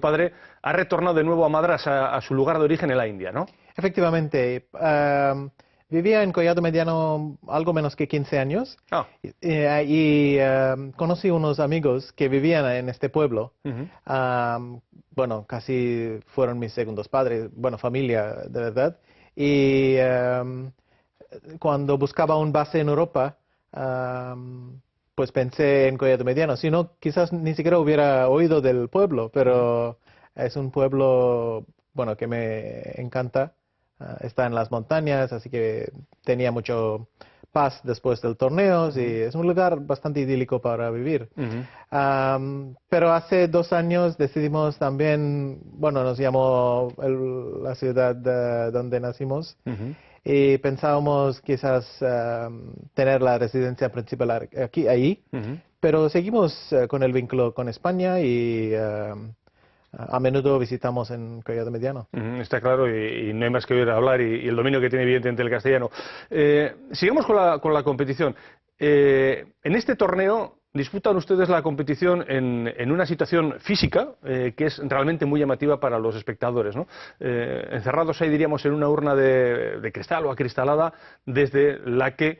padre ha retornado de nuevo a Madrás, a su lugar de origen en la India, ¿no? Efectivamente. Vivía en Collado Mediano algo menos que 15 años y conocí unos amigos que vivían en este pueblo. Bueno, casi fueron mis segundos padres, bueno, familia, de verdad. Y cuando buscaba un base en Europa, pues pensé en Collado Mediano. Si no, quizás ni siquiera hubiera oído del pueblo, pero es un pueblo, bueno, que me encanta. Está en las montañas, así que tenía mucho paz después del torneo y es un lugar bastante idílico para vivir. Pero hace 2 años decidimos también, bueno, nos llamó la ciudad donde nacimos y pensábamos quizás tener la residencia principal ahí, pero seguimos con el vínculo con España y a menudo visitamos en Collado Mediano. Está claro, y no hay más que oír hablar, y el dominio que tiene evidentemente el castellano. Sigamos con la competición. En este torneo disputan ustedes la competición en una situación física que es realmente muy llamativa para los espectadores, ¿no? Encerrados ahí, diríamos, en una urna de cristal o acristalada, desde la que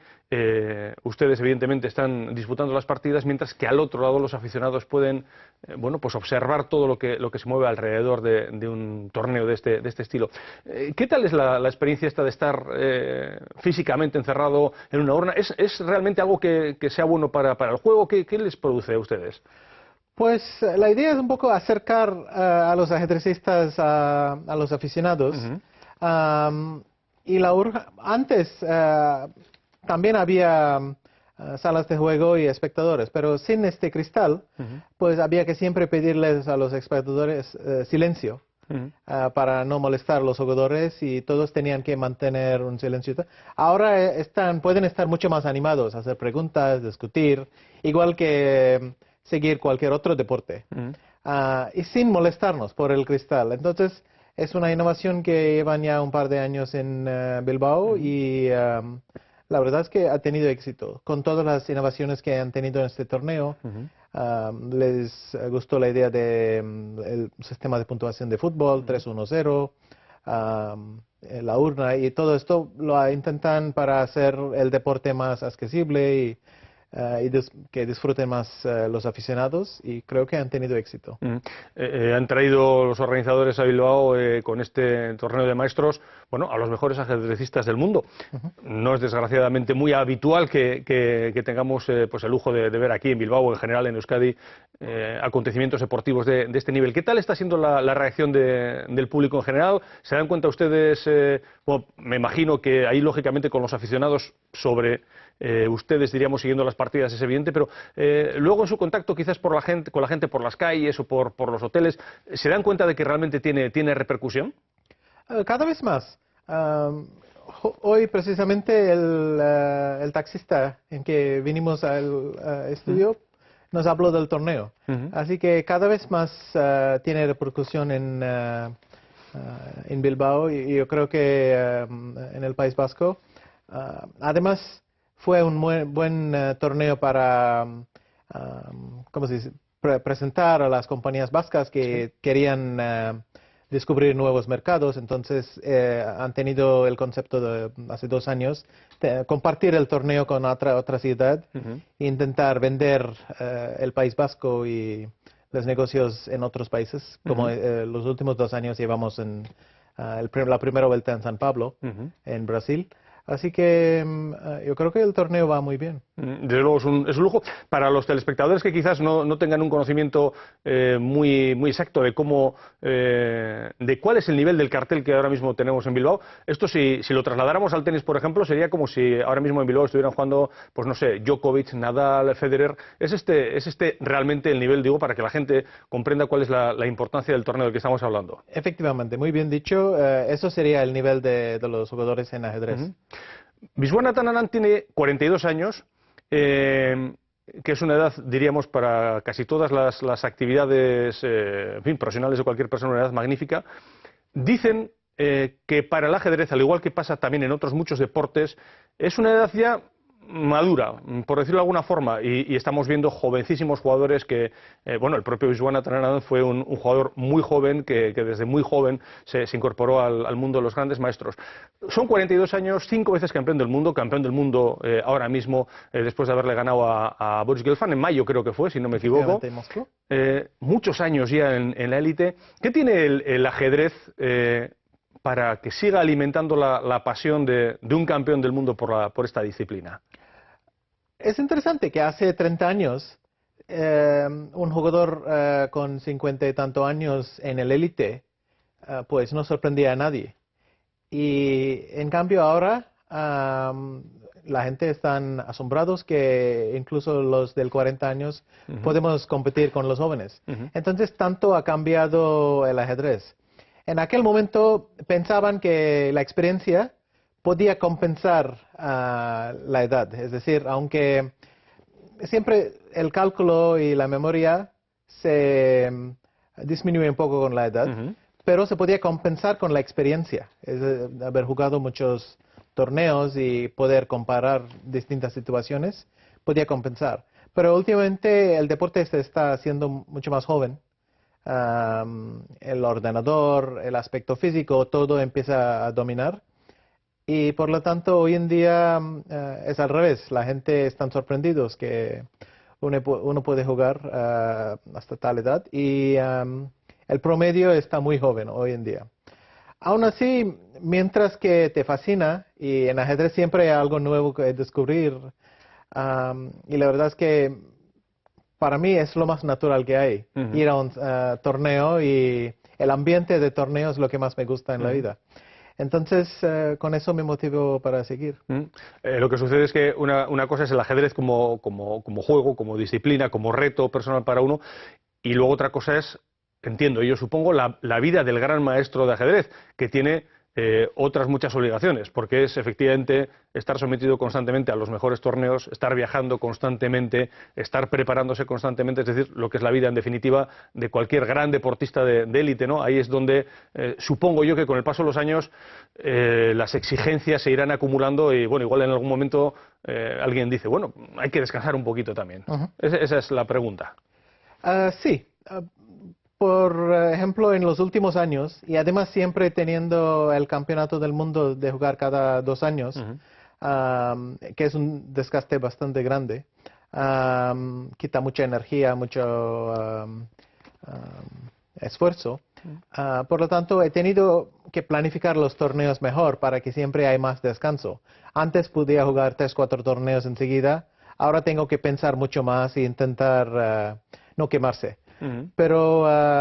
ustedes evidentemente están disputando las partidas, mientras que al otro lado los aficionados pueden bueno, pues observar todo lo que se mueve alrededor de un torneo de este estilo. ¿Qué tal es la experiencia esta de estar físicamente encerrado en una urna? ¿Es realmente algo que sea bueno para el juego? ¿Qué les produce a ustedes? Pues la idea es un poco acercar a los ajedrecistas a los aficionados. Y antes también había salas de juego y espectadores, pero sin este cristal, pues había que siempre pedirles a los espectadores silencio para no molestar a los jugadores y todos tenían que mantener un silencio. Ahora pueden estar mucho más animados, hacer preguntas, discutir, igual que seguir cualquier otro deporte, y sin molestarnos por el cristal. Entonces, es una innovación que llevan ya un par de años en Bilbao y la verdad es que ha tenido éxito. Con todas las innovaciones que han tenido en este torneo, les gustó la idea del sistema de puntuación de fútbol, 3-1-0, la urna, y todo esto lo intentan para hacer el deporte más accesible y que disfruten más los aficionados, y creo que han tenido éxito. Han traído los organizadores a Bilbao con este torneo de maestros, bueno, a los mejores ajedrecistas del mundo. No es desgraciadamente muy habitual que tengamos pues el lujo de ver aquí en Bilbao o en general en Euskadi acontecimientos deportivos de este nivel. ¿Qué tal está siendo la reacción del público en general? ¿Se dan cuenta ustedes, bueno, me imagino que ahí lógicamente con los aficionados sobre ustedes, diríamos, siguiendo las partidas es evidente, pero luego en su contacto quizás con la gente por las calles o por los hoteles, ¿se dan cuenta de que realmente tiene repercusión? Cada vez más. Hoy precisamente el taxista en que vinimos al estudio nos habló del torneo. Así que cada vez más tiene repercusión en Bilbao y yo creo que en el País Vasco. Además, fue un buen torneo para ¿cómo se dice? Presentar a las compañías vascas que querían descubrir nuevos mercados. Entonces han tenido el concepto de hace 2 años compartir el torneo con otra ciudad e intentar vender el País Vasco y los negocios en otros países, como los últimos 2 años llevamos en la primera vuelta en San Pablo, en Brasil. Así que yo creo que el torneo va muy bien. Desde luego es un lujo. Para los telespectadores que quizás no tengan un conocimiento muy exacto de de cuál es el nivel del cartel que ahora mismo tenemos en Bilbao, esto si lo trasladáramos al tenis, por ejemplo, sería como si ahora mismo en Bilbao estuvieran jugando, pues no sé, Djokovic, Nadal, Federer. ¿Es este realmente el nivel, digo, para que la gente comprenda cuál es la importancia del torneo del que estamos hablando? Efectivamente, muy bien dicho. Eso sería el nivel de los jugadores en ajedrez. Viswanathan Anand tiene 42 años, que es una edad, diríamos, para casi todas las actividades en fin, profesionales de cualquier persona, una edad magnífica. Dicen que para el ajedrez, al igual que pasa también en otros muchos deportes, es una edad ya madura, por decirlo de alguna forma, y estamos viendo jovencísimos jugadores que, bueno, el propio Viswanathan Anand fue un jugador muy joven que desde muy joven se incorporó al mundo de los grandes maestros. Son 42 años, 5 veces campeón del mundo ahora mismo, después de haberle ganado a Boris Gelfand, en mayo creo que fue, si no me equivoco. Muchos años ya en la élite. ¿Qué tiene el ajedrez para que siga alimentando la pasión de un campeón del mundo por esta disciplina? Es interesante que hace 30 años un jugador con 50 y tantos años en el élite pues no sorprendía a nadie. Y en cambio ahora la gente están asombrados que incluso los del 40 años podemos competir con los jóvenes. Entonces tanto ha cambiado el ajedrez. En aquel momento pensaban que la experiencia podía compensar la edad. Es decir, aunque siempre el cálculo y la memoria se disminuye un poco con la edad, pero se podía compensar con la experiencia. Es haber jugado muchos torneos y poder comparar distintas situaciones, podía compensar. Pero últimamente el deporte se está haciendo mucho más joven. El ordenador, el aspecto físico, todo empieza a dominar. Y por lo tanto, hoy en día es al revés. La gente están sorprendidos que uno puede jugar hasta tal edad. Y el promedio está muy joven hoy en día. Aún así, mientras que te fascina, y en ajedrez siempre hay algo nuevo que descubrir, y la verdad es que para mí es lo más natural que hay, ir a un torneo, y el ambiente de torneo es lo que más me gusta en la vida. Entonces, con eso me motivo para seguir. Lo que sucede es que una cosa es el ajedrez como juego, como disciplina, como reto personal para uno, y luego otra cosa es, entiendo, yo supongo, la vida del gran maestro de ajedrez, que tiene otras muchas obligaciones, porque es efectivamente estar sometido constantemente a los mejores torneos, estar viajando constantemente, estar preparándose constantemente, es decir, lo que es la vida en definitiva de cualquier gran deportista de élite, ¿no? Ahí es donde supongo yo que con el paso de los años las exigencias se irán acumulando y bueno, igual en algún momento alguien dice, bueno, hay que descansar un poquito también. Esa es la pregunta. Sí. Por ejemplo, en los últimos años, y además siempre teniendo el campeonato del mundo de jugar cada 2 años, que es un desgaste bastante grande, quita mucha energía, mucho esfuerzo. Por lo tanto, he tenido que planificar los torneos mejor para que siempre hay más descanso. Antes podía jugar 3 o 4 torneos enseguida, ahora tengo que pensar mucho más e intentar no quemarse. Pero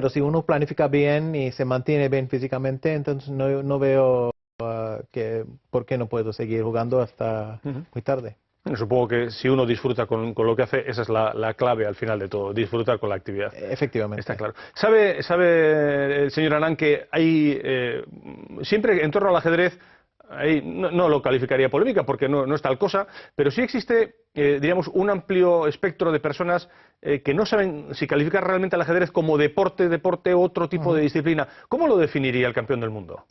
si uno planifica bien y se mantiene bien físicamente, entonces no veo por qué no puedo seguir jugando hasta muy tarde. Supongo que si uno disfruta con lo que hace, esa es la clave al final de todo, disfrutar con la actividad. Efectivamente. Está claro. ¿Sabe el señor Anand que hay siempre en torno al ajedrez, ahí no lo calificaría polémica porque no es tal cosa, pero sí existe, diríamos, un amplio espectro de personas que no saben si calificar realmente al ajedrez como deporte o otro tipo de disciplina? ¿Cómo lo definiría el campeón del mundo?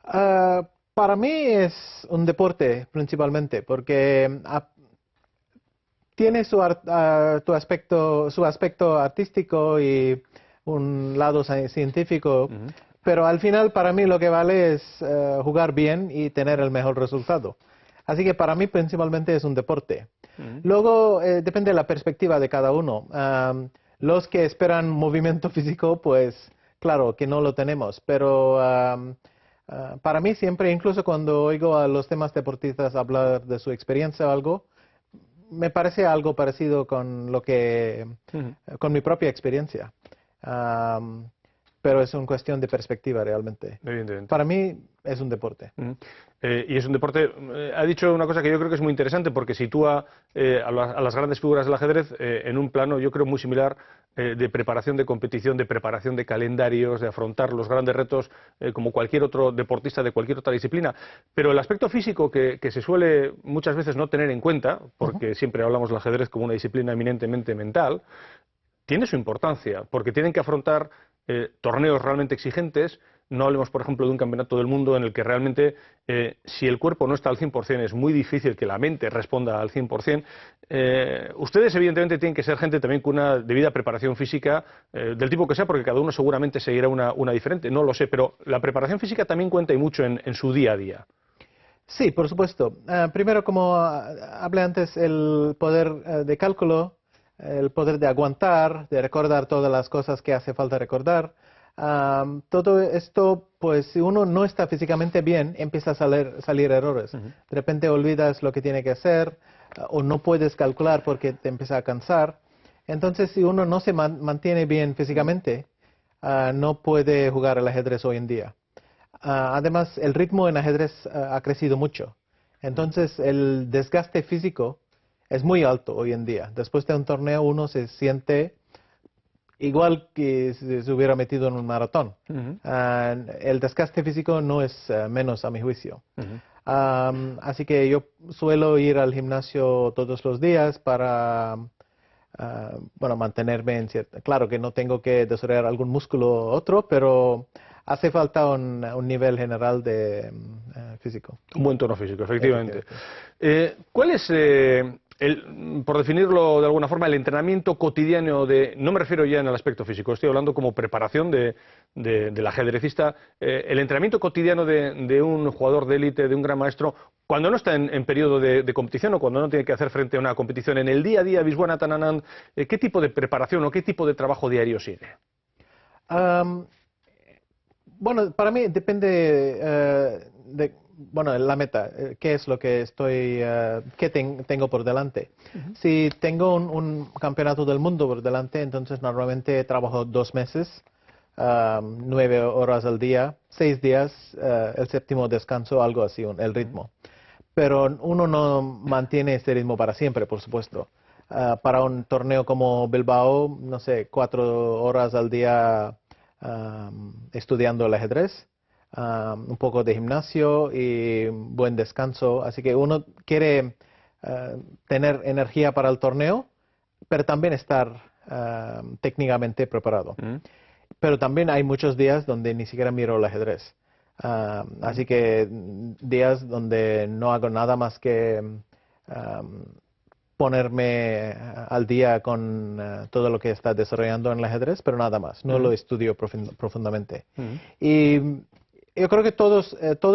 Para mí es un deporte principalmente, porque tiene su aspecto artístico y un lado científico. Pero al final para mí lo que vale es jugar bien y tener el mejor resultado. Así que para mí principalmente es un deporte. Luego depende de la perspectiva de cada uno. Los que esperan movimiento físico, pues claro que no lo tenemos. Pero para mí siempre, incluso cuando oigo a los demás deportistas hablar de su experiencia o algo, me parece algo parecido con con mi propia experiencia. Pero es una cuestión de perspectiva realmente. Evidentemente. Para mí es un deporte. Y es un deporte, ha dicho una cosa que yo creo que es muy interesante porque sitúa a las grandes figuras del ajedrez en un plano, yo creo, muy similar de preparación de competición, de preparación de calendarios, de afrontar los grandes retos como cualquier otro deportista de cualquier otra disciplina. Pero el aspecto físico que se suele muchas veces no tener en cuenta, porque siempre hablamos del ajedrez como una disciplina eminentemente mental, tiene su importancia, porque tienen que afrontar torneos realmente exigentes, no hablemos, por ejemplo, de un campeonato del mundo en el que realmente, si el cuerpo no está al 100%, es muy difícil que la mente responda al 100%. Ustedes, evidentemente, tienen que ser gente también con una debida preparación física, del tipo que sea, porque cada uno seguramente seguirá una diferente, no lo sé, pero la preparación física también cuenta y mucho en su día a día. Sí, por supuesto. Primero, como hablé antes, el poder de cálculo, el poder de aguantar, de recordar todas las cosas que hace falta recordar. Todo esto, pues si uno no está físicamente bien, empieza a salir errores. De repente olvidas lo que tiene que hacer o no puedes calcular porque te empieza a cansar. Entonces, si uno no se mantiene bien físicamente, no puede jugar al ajedrez hoy en día. Además, el ritmo en ajedrez ha crecido mucho. Entonces, el desgaste físico es muy alto hoy en día. Después de un torneo, uno se siente igual que si se hubiera metido en un maratón. El desgaste físico no es menos, a mi juicio. Así que yo suelo ir al gimnasio todos los días para mantenerme en cierta... Claro que no tengo que desarrollar algún músculo u otro, pero hace falta un nivel general de físico. Un buen tono físico, efectivamente. ¿Cuál es, por definirlo de alguna forma, el entrenamiento cotidiano de... No me refiero ya en el aspecto físico, estoy hablando como preparación del ajedrecista. El entrenamiento cotidiano de un jugador de élite, de un gran maestro, cuando no está en periodo de competición o cuando no tiene que hacer frente a una competición, en el día a día, Viswanathan Anand, ¿qué tipo de preparación o qué tipo de trabajo diario sigue? Bueno, para mí depende de la meta, qué es lo que tengo por delante. Si tengo un campeonato del mundo por delante, entonces normalmente trabajo 2 meses, 9 horas al día, 6 días, el séptimo descanso, algo así, el ritmo. Pero uno no mantiene ese ritmo para siempre, por supuesto. Para un torneo como Bilbao, no sé, 4 horas al día estudiando el ajedrez, un poco de gimnasio y buen descanso. Así que uno quiere tener energía para el torneo, pero también estar técnicamente preparado. Pero también hay muchos días donde ni siquiera miro el ajedrez. Así que días donde no hago nada más que ponerme al día con todo lo que está desarrollando en el ajedrez, pero nada más, no lo estudio profundamente. Y yo creo que todo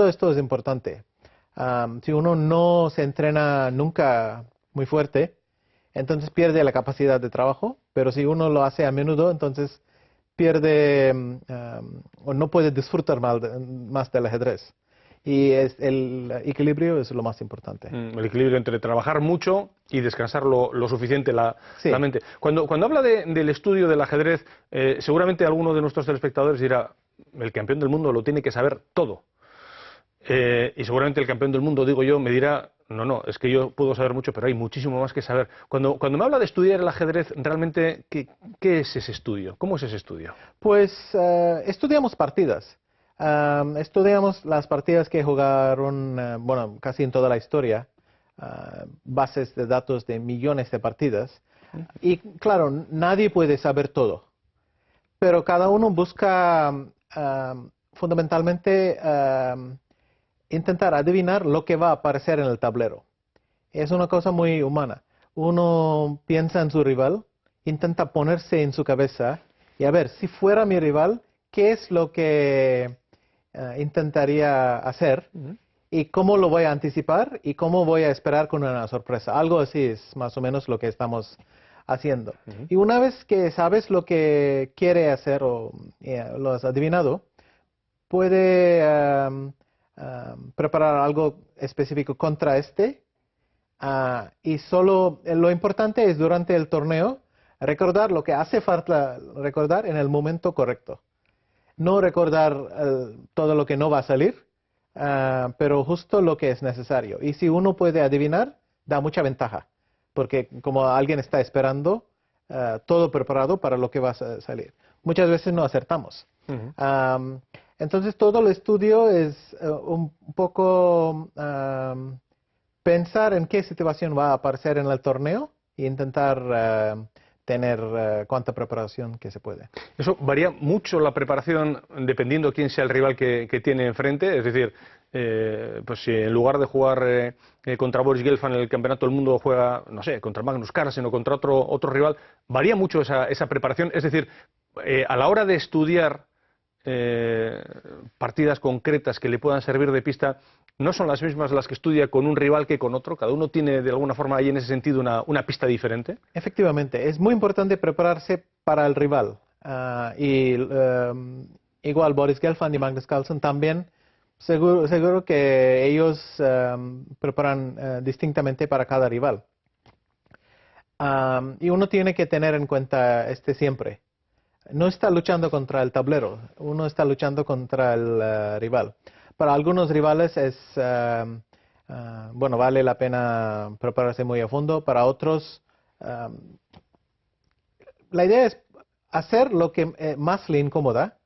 esto es importante. Si uno no se entrena nunca muy fuerte, entonces pierde la capacidad de trabajo, pero si uno lo hace a menudo, entonces pierde o no puede disfrutar más del ajedrez. Y el equilibrio es lo más importante. El equilibrio entre trabajar mucho y descansar lo suficiente la mente. Cuando habla del estudio del ajedrez, seguramente alguno de nuestros telespectadores dirá, el campeón del mundo lo tiene que saber todo. Y seguramente el campeón del mundo, digo yo, me dirá, no, es que yo puedo saber mucho, pero hay muchísimo más que saber. Cuando me habla de estudiar el ajedrez, realmente, ¿qué es ese estudio? ¿Cómo es ese estudio? Pues estudiamos partidas. Estudiamos las partidas que jugaron, casi en toda la historia, bases de datos de millones de partidas. Y claro, nadie puede saber todo, pero cada uno busca fundamentalmente intentar adivinar lo que va a aparecer en el tablero. Es una cosa muy humana. Uno piensa en su rival, intenta ponerse en su cabeza y a ver, si fuera mi rival, ¿qué es lo que intentaría hacer? Y cómo lo voy a anticipar y cómo voy a esperar con una sorpresa. Algo así es más o menos lo que estamos haciendo. Y una vez que sabes lo que quiere hacer o lo has adivinado, puede preparar algo específico contra y solo lo importante es durante el torneo recordar lo que hace falta recordar en el momento correcto. No recordar todo lo que no va a salir, pero justo lo que es necesario. Y si uno puede adivinar, da mucha ventaja, porque como alguien está esperando todo preparado para lo que va a salir. Muchas veces no acertamos. Entonces todo el estudio es un poco pensar en qué situación va a aparecer en el torneo e intentar tener cuánta preparación que se puede. Eso varía mucho la preparación dependiendo quién sea el rival que tiene enfrente. Es decir, pues si en lugar de jugar contra Boris Gelfand en el Campeonato del Mundo juega, no sé, contra Magnus Carlsen o contra otro rival, varía mucho esa preparación. Es decir, a la hora de estudiar partidas concretas que le puedan servir de pista, no son las mismas las que estudia con un rival que con otro. Cada uno tiene de alguna forma ahí en ese sentido una pista diferente. Efectivamente, es muy importante prepararse para el rival. Igual Boris Gelfand y Magnus Carlsen también, seguro que ellos preparan distintamente para cada rival. Y uno tiene que tener en cuenta siempre. No está luchando contra el tablero, uno está luchando contra el rival. Para algunos rivales bueno, vale la pena prepararse muy a fondo. Para otros, la idea es hacer lo que más le incomoda,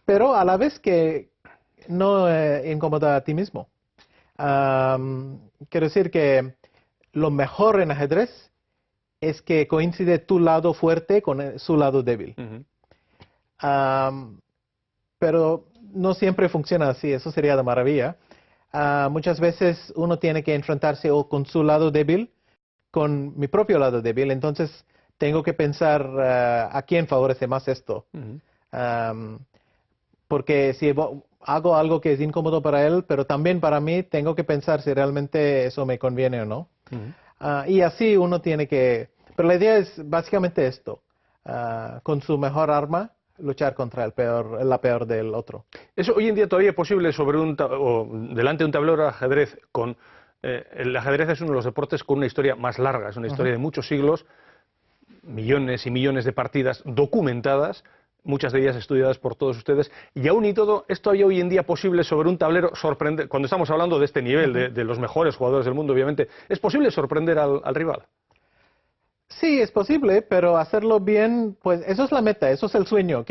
pero a la vez que no incomoda a ti mismo. Quiero decir que lo mejor en ajedrez es que coincide tu lado fuerte con su lado débil. Pero no siempre funciona así, eso sería de maravilla. Muchas veces uno tiene que enfrentarse o con su lado débil, con mi propio lado débil, entonces tengo que pensar a quién favorece más esto. Porque si hago algo que es incómodo para él, pero también para mí, tengo que pensar si realmente eso me conviene o no. Y así uno tiene que... Pero la idea es básicamente esto, con su mejor arma, luchar contra la peor del otro. ¿Eso hoy en día todavía es posible delante de un tablero de ajedrez? El ajedrez es uno de los deportes con una historia más larga, es una historia de muchos siglos, millones y millones de partidas documentadas, muchas de ellas estudiadas por todos ustedes, y aún y todo, ¿es todavía hoy en día posible sobre un tablero sorprender, cuando estamos hablando de este nivel, de los mejores jugadores del mundo, obviamente, ¿es posible sorprender al rival? Sí, es posible, pero hacerlo bien, pues eso es la meta, eso es el sueño,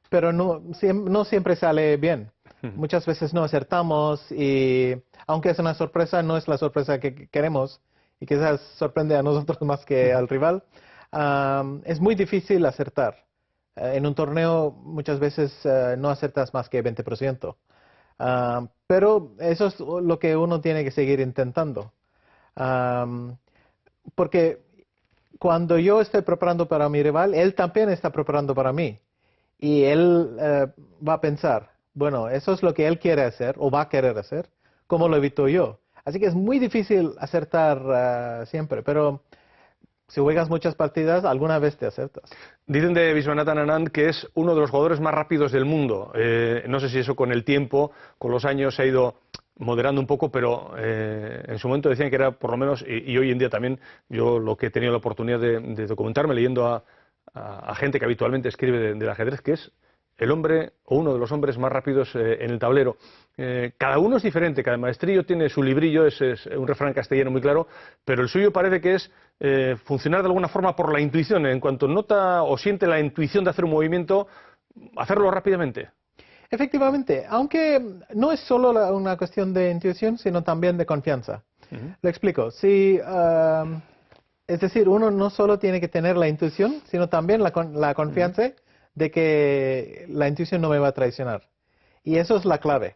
pero no siempre sale bien. Muchas veces no acertamos y aunque es una sorpresa, no es la sorpresa que queremos y quizás sorprende a nosotros más que al rival. Es muy difícil acertar. En un torneo muchas veces no acertas más que 20%. Pero eso es lo que uno tiene que seguir intentando. Porque cuando yo estoy preparando para mi rival, él también está preparando para mí. Y él va a pensar, bueno, eso es lo que él quiere hacer o va a querer hacer, ¿cómo lo evito yo? Así que es muy difícil acertar siempre, pero si juegas muchas partidas, alguna vez te acertas. Dicen de Viswanathan Anand que es uno de los jugadores más rápidos del mundo. No sé si eso con el tiempo, con los años se ha ido moderando un poco, pero en su momento decían que era por lo menos, y hoy en día también, yo lo que he tenido la oportunidad de documentarme leyendo a gente que habitualmente escribe del ajedrez, que es el hombre o uno de los hombres más rápidos en el tablero. Cada uno es diferente, cada maestrillo tiene su librillo, es un refrán castellano muy claro, pero el suyo parece que es funcionar de alguna forma por la intuición. En cuanto nota o siente la intuición de hacer un movimiento, hacerlo rápidamente. Efectivamente, aunque no es solo una cuestión de intuición, sino también de confianza. Lo explico. Es decir, uno no solo tiene que tener la intuición, sino también la confianza de que la intuición no me va a traicionar. Y eso es la clave.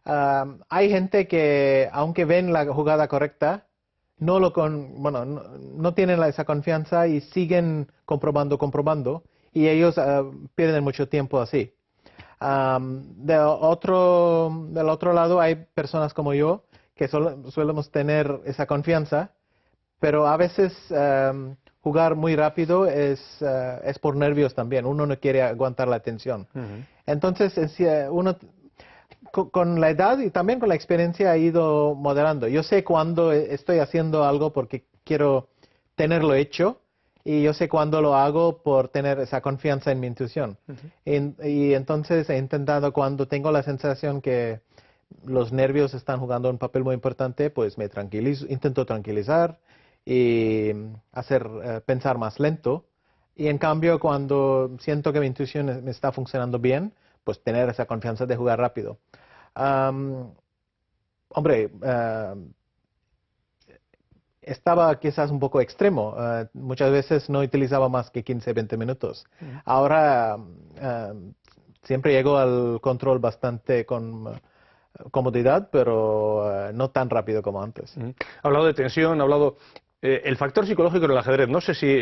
Hay gente que, aunque ven la jugada correcta, no tienen esa confianza y siguen comprobando, y ellos pierden mucho tiempo así. Del otro lado hay personas como yo que solemos tener esa confianza, pero a veces jugar muy rápido es por nervios también. Uno no quiere aguantar la tensión. Entonces, uno con la edad y también con la experiencia ha ido moderando. Yo sé cuándo estoy haciendo algo porque quiero tenerlo hecho, y yo sé cuándo lo hago por tener esa confianza en mi intuición. Y entonces he intentado, cuando tengo la sensación que los nervios están jugando un papel muy importante, pues me intento tranquilizar y hacer pensar más lento. Y en cambio, cuando siento que mi intuición me está funcionando bien, pues tener esa confianza de jugar rápido. Hombre, estaba quizás un poco extremo. Muchas veces no utilizaba más que 15, 20 minutos. Ahora siempre llego al control bastante con comodidad, pero no tan rápido como antes. Ha hablado de tensión, ha hablado... el factor psicológico en el ajedrez, no sé si,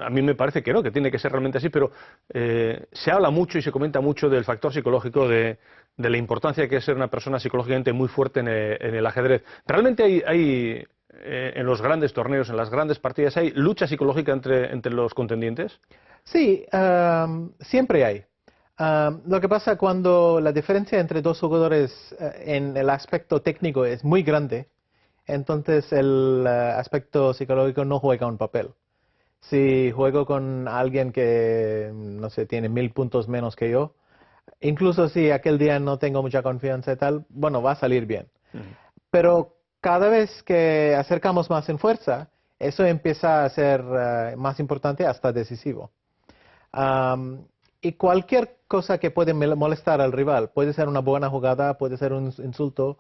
a mí me parece que no, que tiene que ser realmente así, pero se habla mucho y se comenta mucho del factor psicológico, de la importancia que es ser una persona psicológicamente muy fuerte en el ajedrez. ¿Realmente hay en los grandes torneos, en las grandes partidas, hay lucha psicológica entre los contendientes? Sí, siempre hay. Lo que pasa cuando la diferencia entre dos jugadores en el aspecto técnico es muy grande, entonces el aspecto psicológico no juega un papel. Si juego con alguien que, no sé, tiene 1000 puntos menos que yo, incluso si aquel día no tengo mucha confianza y tal, bueno, va a salir bien. Pero cada vez que acercamos más en fuerza, eso empieza a ser más importante hasta decisivo. Y cualquier cosa que puede molestar al rival, puede ser una buena jugada, puede ser un insulto,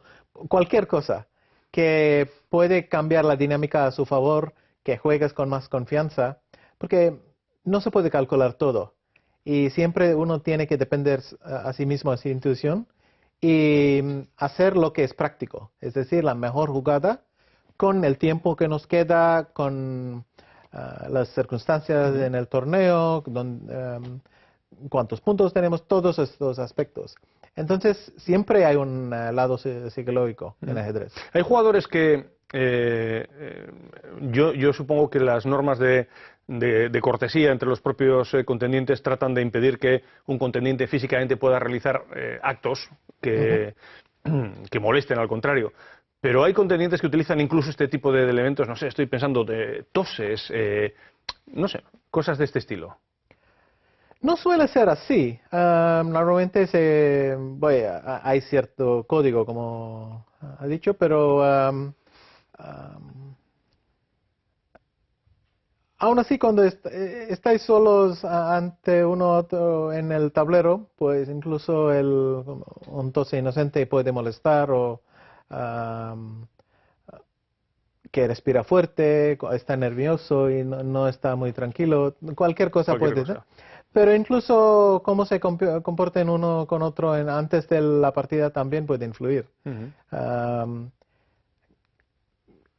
cualquier cosa que puede cambiar la dinámica a su favor, que juegues con más confianza, porque no se puede calcular todo. Y siempre uno tiene que depender a sí mismo, a su intuición, y hacer lo que es práctico, es decir, la mejor jugada con el tiempo que nos queda, con las circunstancias en el torneo, cuántos puntos tenemos, todos estos aspectos. Entonces, siempre hay un lado psicológico en el ajedrez. Hay jugadores que, yo supongo que las normas de cortesía entre los propios contendientes tratan de impedir que un contendiente físicamente pueda realizar actos que molesten, al contrario. Pero hay contendientes que utilizan incluso este tipo de elementos, no sé, estoy pensando de toses, no sé, cosas de este estilo. No suele ser así. Normalmente hay cierto código, como ha dicho, pero aún así cuando estáis solos ante uno u otro en el tablero, pues incluso un tose inocente puede molestar o que respira fuerte, está nervioso y no está muy tranquilo. Cualquier cosa puede ser. Pero incluso cómo se comporten uno con otro antes de la partida también puede influir.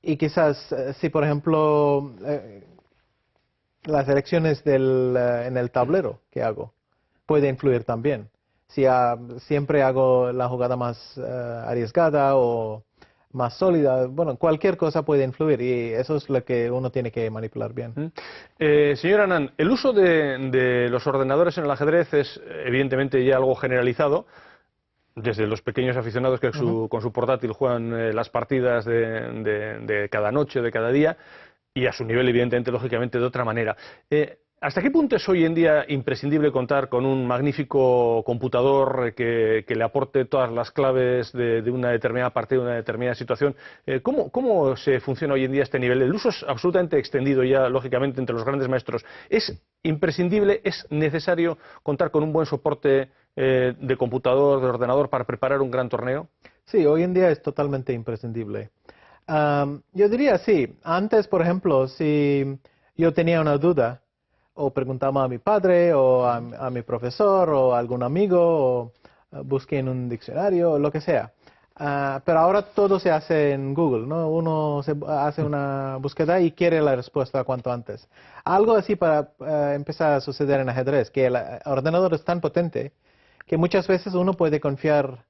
Y quizás, si por ejemplo, las elecciones en el tablero que hago, puede influir también. Si siempre hago la jugada más arriesgada o más sólida, bueno, cualquier cosa puede influir y eso es lo que uno tiene que manipular bien. Señor Anand, el uso de los ordenadores en el ajedrez es evidentemente ya algo generalizado, desde los pequeños aficionados que con su portátil juegan las partidas de cada noche, de cada día, y a su nivel, evidentemente, lógicamente, de otra manera. ¿Hasta qué punto es hoy en día imprescindible contar con un magnífico computador que le aporte todas las claves de una determinada partida, de una determinada situación? ¿Cómo se funciona hoy en día este nivel? El uso es absolutamente extendido ya, lógicamente, entre los grandes maestros. ¿Es imprescindible, es necesario contar con un buen soporte de computador, de ordenador, para preparar un gran torneo? Sí, hoy en día es totalmente imprescindible. Yo diría sí. Antes, por ejemplo, si yo tenía una duda, o preguntaba a mi padre, o a mi profesor, o a algún amigo, o busqué en un diccionario, o lo que sea. Pero ahora todo se hace en Google, ¿no? Uno hace una búsqueda y quiere la respuesta cuanto antes. Algo así para empezar a suceder en ajedrez, que el ordenador es tan potente que muchas veces uno puede confiar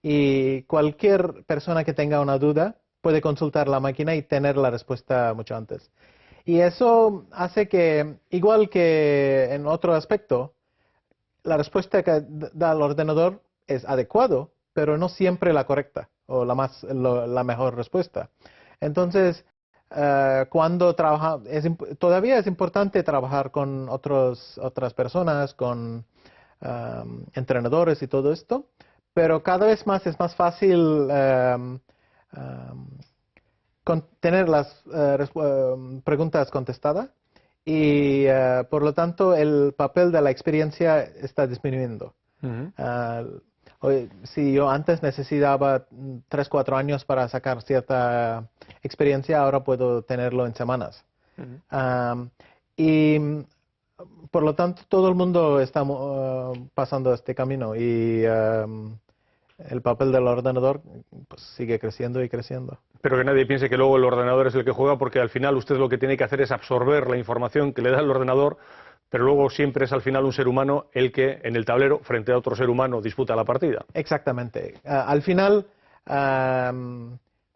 y cualquier persona que tenga una duda puede consultar la máquina y tener la respuesta mucho antes. Y eso hace que, igual que en otro aspecto, la respuesta que da el ordenador es adecuado, pero no siempre la correcta o la mejor respuesta. Entonces, cuando todavía es importante trabajar con otras personas, con entrenadores y todo esto, pero cada vez más es más fácil tener las preguntas contestadas y por lo tanto el papel de la experiencia está disminuyendo. Si yo antes necesitaba 3, 4 años para sacar cierta experiencia, ahora puedo tenerlo en semanas. Y por lo tanto, todo el mundo está pasando este camino y el papel del ordenador pues, sigue creciendo y creciendo. Pero que nadie piense que luego el ordenador es el que juega, porque al final usted lo que tiene que hacer es absorber la información que le da el ordenador, pero luego siempre es al final un ser humano el que en el tablero, frente a otro ser humano, disputa la partida. Exactamente. Al final,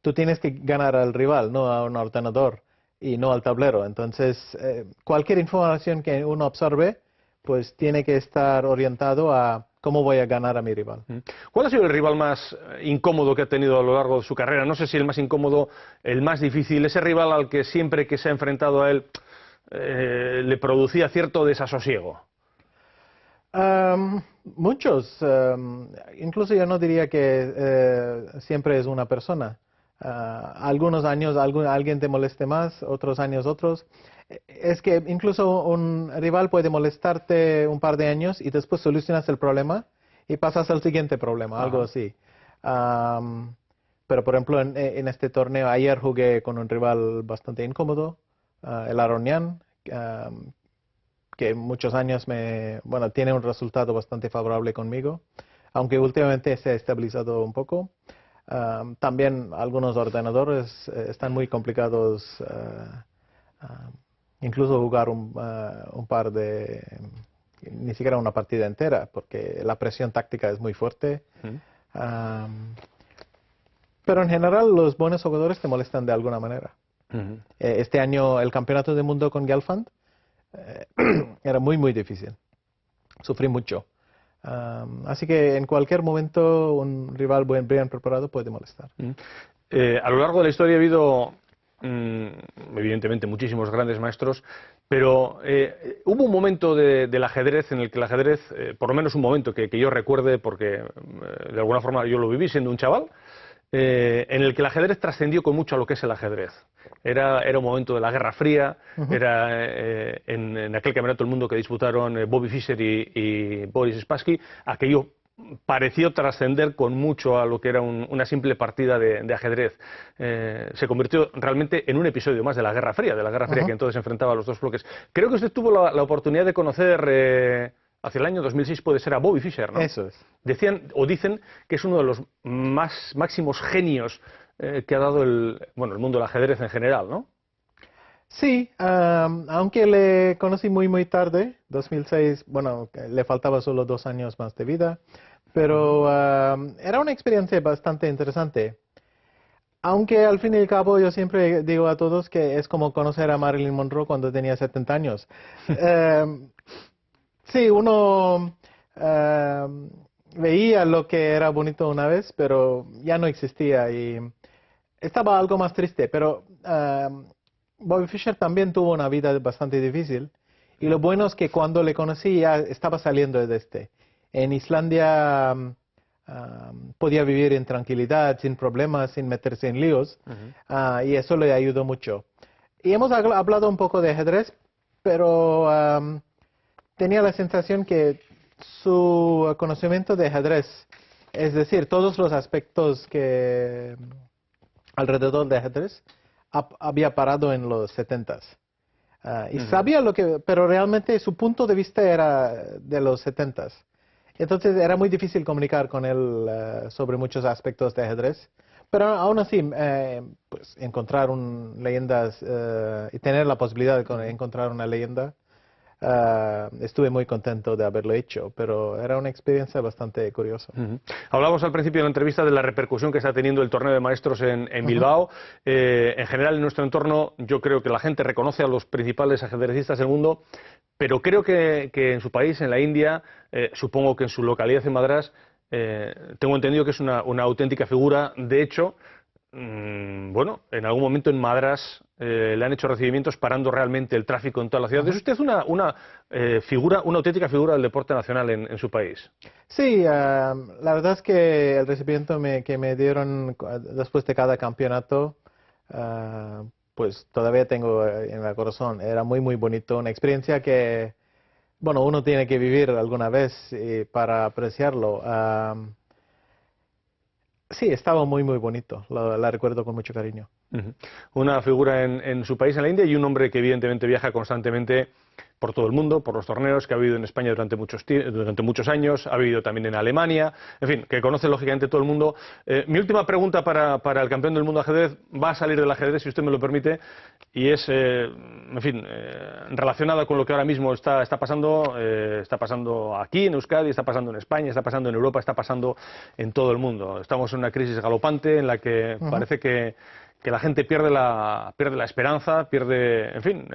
tú tienes que ganar al rival, no a un ordenador y no al tablero. Entonces, cualquier información que uno absorbe, pues tiene que estar orientado a cómo voy a ganar a mi rival. ¿Cuál ha sido el rival más incómodo que ha tenido a lo largo de su carrera? No sé si el más incómodo, el más difícil, ese rival al que siempre que se ha enfrentado a él le producía cierto desasosiego. Muchos. Incluso yo no diría que siempre es una persona. Algunos años alguien te moleste más, otros años otros. Es que incluso un rival puede molestarte un par de años y después solucionas el problema y pasas al siguiente problema, algo así. Pero por ejemplo en este torneo ayer jugué con un rival bastante incómodo, el Aronian, que muchos años tiene un resultado bastante favorable conmigo, aunque últimamente se ha estabilizado un poco. También algunos ordenadores están muy complicados, incluso jugar un par de, ni siquiera una partida entera, porque la presión táctica es muy fuerte. Pero en general los buenos jugadores te molestan de alguna manera. Este año el campeonato del mundo con Gelfand era muy, muy difícil. Sufrí mucho. Así que en cualquier momento un rival bien preparado puede molestar. A lo largo de la historia ha habido, evidentemente, muchísimos grandes maestros, pero hubo un momento del ajedrez en el que el ajedrez, por lo menos un momento que yo recuerde, porque de alguna forma yo lo viví siendo un chaval, en el que el ajedrez trascendió con mucho a lo que es el ajedrez. Era un momento de la Guerra Fría, era en aquel campeonato del mundo que disputaron Bobby Fischer y Boris Spassky, aquello pareció trascender con mucho a lo que era una simple partida de ajedrez. Se convirtió realmente en un episodio más de la Guerra Fría, que entonces enfrentaba a los dos bloques. Creo que usted tuvo la oportunidad de conocer hacia el año 2006, puede ser, a Bobby Fischer, ¿no? Eso es. Decían o dicen que es uno de los máximos genios que ha dado el mundo del ajedrez en general, ¿no? Sí, aunque le conocí muy, muy tarde, 2006, le faltaba solo 2 años más de vida, pero era una experiencia bastante interesante. Aunque al fin y al cabo yo siempre digo a todos que es como conocer a Marilyn Monroe cuando tenía 70 años. Sí, uno veía lo que era bonito una vez, pero ya no existía y estaba algo más triste, pero Bobby Fischer también tuvo una vida bastante difícil y lo bueno es que cuando le conocí ya estaba saliendo de este. En Islandia podía vivir en tranquilidad, sin problemas, sin meterse en líos y eso le ayudó mucho. Y hemos hablado un poco de ajedrez, pero tenía la sensación que su conocimiento de ajedrez, es decir, todos los aspectos que alrededor de ajedrez, había parado en los 70s. Y sabía pero realmente su punto de vista era de los 70s. Entonces era muy difícil comunicar con él sobre muchos aspectos de ajedrez. Pero aún así, pues encontrar leyendas y tener la posibilidad de encontrar una leyenda, estuve muy contento de haberlo hecho, pero era una experiencia bastante curiosa. Hablamos al principio de la entrevista de la repercusión que está teniendo el torneo de maestros en Bilbao. En general, en nuestro entorno, yo creo que la gente reconoce a los principales ajedrecistas del mundo, pero creo que en su país, en la India, supongo que en su localidad en Madrás, tengo entendido que es una auténtica figura. De hecho, en algún momento en Madrás le han hecho recibimientos parando realmente el tráfico en toda la ciudad. ¿Es usted una auténtica figura del deporte nacional en su país? Sí, la verdad es que el recibimiento que me dieron después de cada campeonato, pues todavía tengo en el corazón. Era muy, muy bonito, una experiencia que, uno tiene que vivir alguna vez para apreciarlo. Sí, estaba muy bonito, la recuerdo con mucho cariño. Una figura en su país, en la India, y un hombre que evidentemente viaja constantemente por todo el mundo, por los torneos, que ha vivido en España durante muchos años, ha vivido también en Alemania, en fin, que conoce lógicamente todo el mundo. Mi última pregunta para el campeón del mundo de ajedrez va a salir del ajedrez, si usted me lo permite, y es, en fin, relacionada con lo que ahora mismo está pasando aquí en Euskadi, está pasando en España, está pasando en Europa, está pasando en todo el mundo. Estamos en una crisis galopante en la que parece que la gente pierde la esperanza, pierde, en fin,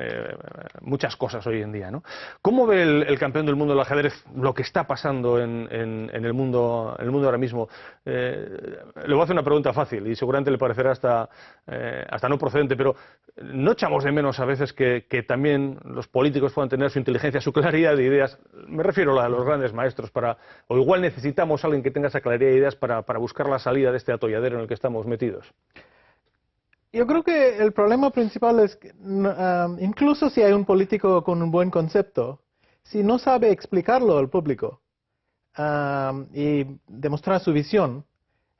muchas cosas hoy en día, ¿no? ¿Cómo ve el campeón del mundo del ajedrez lo que está pasando en el mundo ahora mismo? Le voy a hacer una pregunta fácil y seguramente le parecerá hasta no procedente, pero ¿no echamos de menos a veces que también los políticos puedan tener su inteligencia, su claridad de ideas? Me refiero a los grandes maestros, o igual necesitamos a alguien que tenga esa claridad de ideas para buscar la salida de este atolladero en el que estamos metidos. Yo creo que el problema principal es que incluso si hay un político con un buen concepto, si no sabe explicarlo al público y demostrar su visión,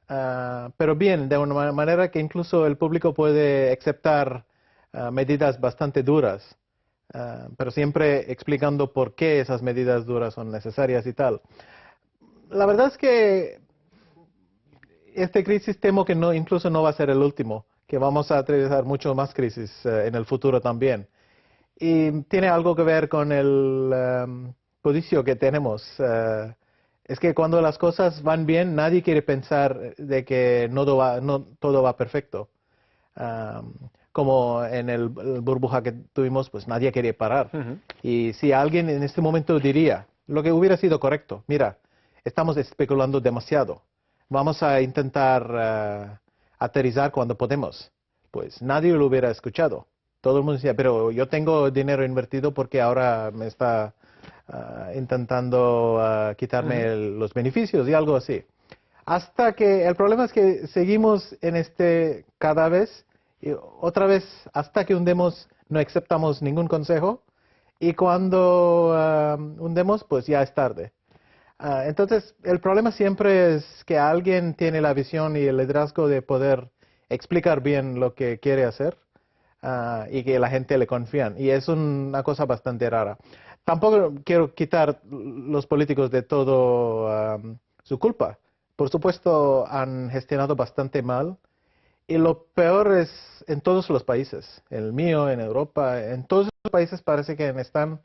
pero bien, de una manera que incluso el público puede aceptar medidas bastante duras, pero siempre explicando por qué esas medidas duras son necesarias y tal. La verdad es que esta crisis temo que incluso no va a ser el último, que vamos a atravesar mucho más crisis en el futuro también. Y tiene algo que ver con el codicio que tenemos. Es que cuando las cosas van bien, nadie quiere pensar de que no todo va perfecto. Como en el burbuja que tuvimos, pues nadie quería parar. Y si alguien en este momento diría lo que hubiera sido correcto, mira, estamos especulando demasiado, vamos a intentar aterrizar cuando podemos, pues nadie lo hubiera escuchado. Todo el mundo decía, pero yo tengo dinero invertido porque ahora me está intentando quitarme los beneficios y algo así. Hasta que el problema es que seguimos en cada vez y otra vez hasta que hundemos no aceptamos ningún consejo y cuando hundemos pues ya es tarde. Entonces, el problema siempre es que alguien tiene la visión y el liderazgo de poder explicar bien lo que quiere hacer y que la gente le confían. Y es una cosa bastante rara. Tampoco quiero quitar los políticos de todo su culpa. Por supuesto, han gestionado bastante mal. Y lo peor es en todos los países, el mío, en Europa, en todos los países parece que están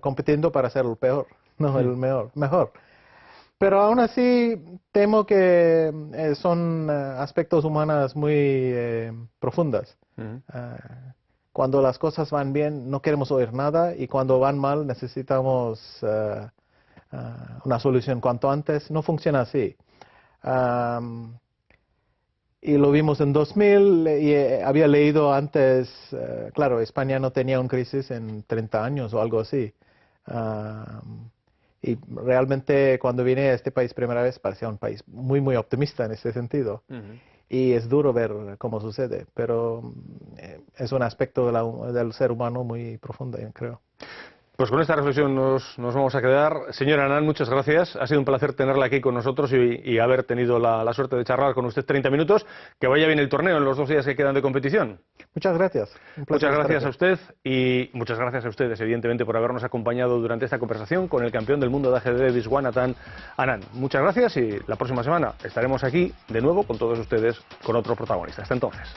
compitiendo para ser el peor. No, el mejor. Pero aún así temo que son aspectos humanos muy profundos. Cuando las cosas van bien no queremos oír nada y cuando van mal necesitamos una solución cuanto antes. No funciona así. Y lo vimos en 2000 y había leído antes, claro, España no tenía una crisis en 30 años o algo así. Y realmente cuando vine a este país primera vez parecía un país muy optimista en ese sentido. Y es duro ver cómo sucede, pero es un aspecto del ser humano muy profundo, yo creo. Pues con esta reflexión nos vamos a quedar. Señora Anand, muchas gracias. Ha sido un placer tenerla aquí con nosotros y haber tenido la suerte de charlar con usted 30 minutos. Que vaya bien el torneo en los 2 días que quedan de competición. Muchas gracias. Muchas gracias a usted y muchas gracias a ustedes, evidentemente, por habernos acompañado durante esta conversación con el campeón del mundo de ajedrez, Viswanathan Anand. Muchas gracias y la próxima semana estaremos aquí de nuevo con todos ustedes con otro protagonista. Hasta entonces.